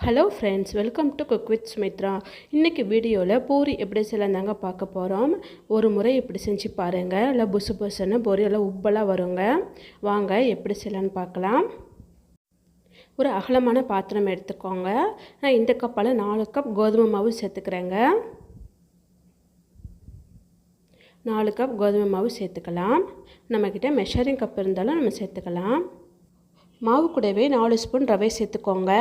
Hello friends, welcome to cook with Sumitra. இன்றைக்கி வீடியோவில் பூரி எப்படி செய்யலாந்தாங்க பார்க்க போகிறோம். ஒரு முறை இப்படி செஞ்சு பாருங்கள். நல்லா புசு புசுன்னு பூரி எல்லாம் உப்பெல்லாம் வருங்க. வாங்க எப்படி செய்யலான்னு பார்க்கலாம். ஒரு அகலமான பாத்திரம் எடுத்துக்கோங்க. நான் இந்த கப்பால் 4 கப் கோதுமை மாவு சேர்த்துக்கிறேங்க. 4 கப் கோதுமை மாவு சேர்த்துக்கலாம். நம்மக்கிட்ட மெஷரிங் கப் இருந்தாலும் நம்ம சேர்த்துக்கலாம். மாவு கூடவே 4 ஸ்பூன் ரவை சேர்த்துக்கோங்க.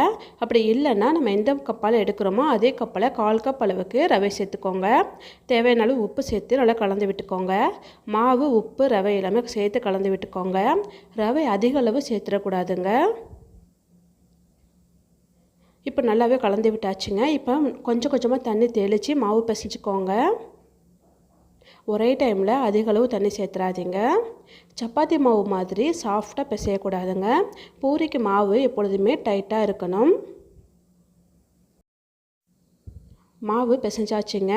அப்படி இல்லைன்னா நம்ம எந்த கப்பால் எடுக்கிறோமோ அதே கப்பால் 1/4 கப் அளவுக்கு ரவை சேர்த்துக்கோங்க. தேவையான அளவு உப்பு சேர்த்து நல்லா கலந்து விட்டுக்கோங்க. மாவு, உப்பு, ரவை எல்லாமே சேர்த்து கலந்து விட்டுக்கோங்க. ரவை அதிக அளவு சேர்த்துடக்கூடாதுங்க. இப்போ நல்லாவே கலந்து விட்டாச்சுங்க. இப்போ கொஞ்சம் கொஞ்சமாக தண்ணி தெளித்து மாவு பிசைஞ்சிக்கோங்க. ஒரே டைமில் அதிக அளவு தண்ணி சேர்த்துறாதீங்க. சப்பாத்தி மாவு மாதிரி சாஃப்டாக பிசையக்கூடாதுங்க. பூரிக்கு மாவு எப்பொழுதுமே டைட்டாக இருக்கணும். மாவு பிசைஞ்சாச்சுங்க.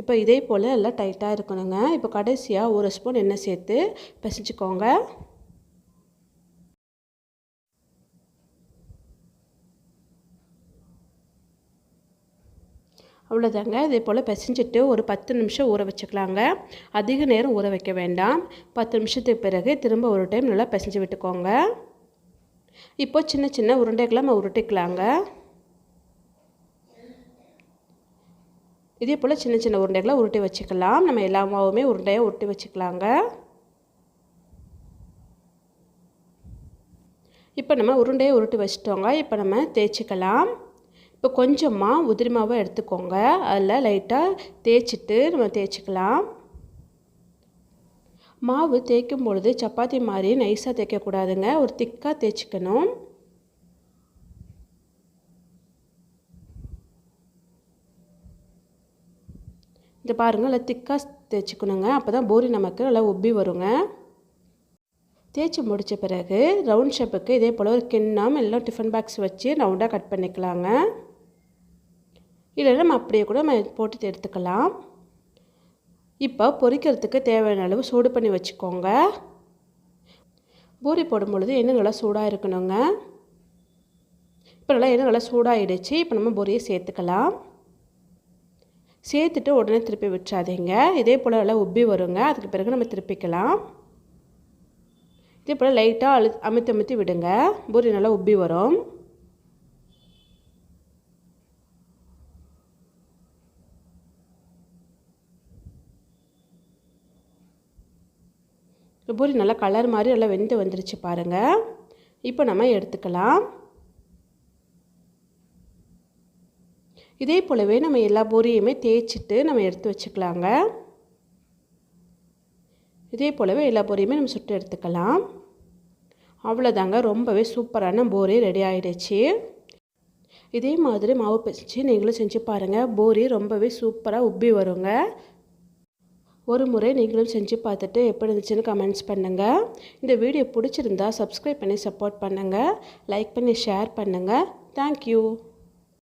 இப்போ இதே போல் எல்லாம் டைட்டாக இருக்கணுங்க. இப்போ கடைசியாக 1 ஸ்பூன் எண்ணெய் சேர்த்து பிசைஞ்சிக்கோங்க. அவ்வளோதாங்க. இதே போல் பிசைஞ்சிட்டு ஒரு 10 நிமிஷம் ஊற வச்சுக்கலாங்க. அதிக நேரம் ஊற வைக்க வேண்டாம். 10 நிமிஷத்துக்கு பிறகு திரும்ப ஒரு டைம் நல்லா பிசைஞ்சு விட்டுக்கோங்க. இப்போ சின்ன சின்ன உருண்டைகளை நம்ம உருட்டிக்கலாங்க. இதே போல் சின்ன சின்ன உருண்டைகளை உருட்டி வச்சுக்கலாம். நம்ம எல்லா மாவுமே உருண்டையாக உருட்டி வச்சுக்கலாங்க. இப்போ நம்ம உருண்டையை உருட்டி வச்சிட்டோங்க. இப்போ நம்ம தேய்ச்சிக்கலாம். இப்போ கொஞ்சமாக உதிரி மாவை எடுத்துக்கோங்க. அதில் லைட்டாக தேய்ச்சிட்டு நம்ம தேய்ச்சிக்கலாம். மாவு தேய்க்கும் பொழுது சப்பாத்தி மாதிரி நைஸாக தேய்க்கக்கூடாதுங்க. ஒரு திக்காக தேய்ச்சிக்கணும். இதை பாருங்கள், நல்லா திக்காக தேய்ச்சிக்கணுங்க. அப்போ தான் பூரி நமக்கு நல்லா உப்பி வருங்க. தேய்ச்சி முடித்த பிறகு ரவுண்ட் ஷேப்புக்கு இதே போல் ஒரு கிண்ணம் எல்லாம் டிஃபன் பாக்ஸ் வச்சு ரவுண்டாக கட் பண்ணிக்கலாங்க. இல்லைன்னா நம்ம அப்படியே கூட நம்ம போட்டு எடுத்துக்கலாம். இப்போ பொரிக்கிறதுக்கு தேவையான அளவு சூடு பண்ணி வச்சுக்கோங்க. பூரி போடும் பொழுது எண்ணெய் நல்லா சூடாக இருக்கணுங்க. இப்போ நல்லா எண்ணெய் நல்லா சூடாகிடுச்சு. இப்போ நம்ம பூரியை சேர்த்துக்கலாம். சேர்த்துட்டு உடனே திருப்பி விட்டுறாதீங்க. இதே போல் நல்லா உப்பி வருங்க. அதுக்கு பிறகு நம்ம திருப்பிக்கலாம். இதே போல் லைட்டாக அமுத்தி விடுங்க. பூரி நல்லா உப்பி வரும். பூரி நல்லா கலர் மாதிரி நல்லா வெந்து வந்துருச்சு பாருங்கள். இப்போ நம்ம எடுத்துக்கலாம். இதே போலவே நம்ம எல்லா பூரியுமே தேய்ச்சிட்டு நம்ம எடுத்து வச்சுக்கலாங்க. இதே போலவே எல்லா பூரியுமே நம்ம சுட்டு எடுத்துக்கலாம். அவ்வளோதாங்க, ரொம்பவே சூப்பரான பூரி ரெடி ஆகிடுச்சு. இதே மாதிரி மாவு பிசைஞ்சு நீங்களும் செஞ்சு பாருங்கள். பூரி ரொம்பவே சூப்பராக உப்பி வருங்க. ஒரு முறை நீங்களும் செஞ்சு பார்த்துட்டு எப்படி இருந்துச்சுன்னு கமெண்ட்ஸ் பண்ணுங்கள். இந்த வீடியோ பிடிச்சிருந்தா சப்ஸ்கிரைப் பண்ணி சப்போர்ட் பண்ணுங்கள். லைக் பண்ணி ஷேர் பண்ணுங்கள். தேங்க்யூ.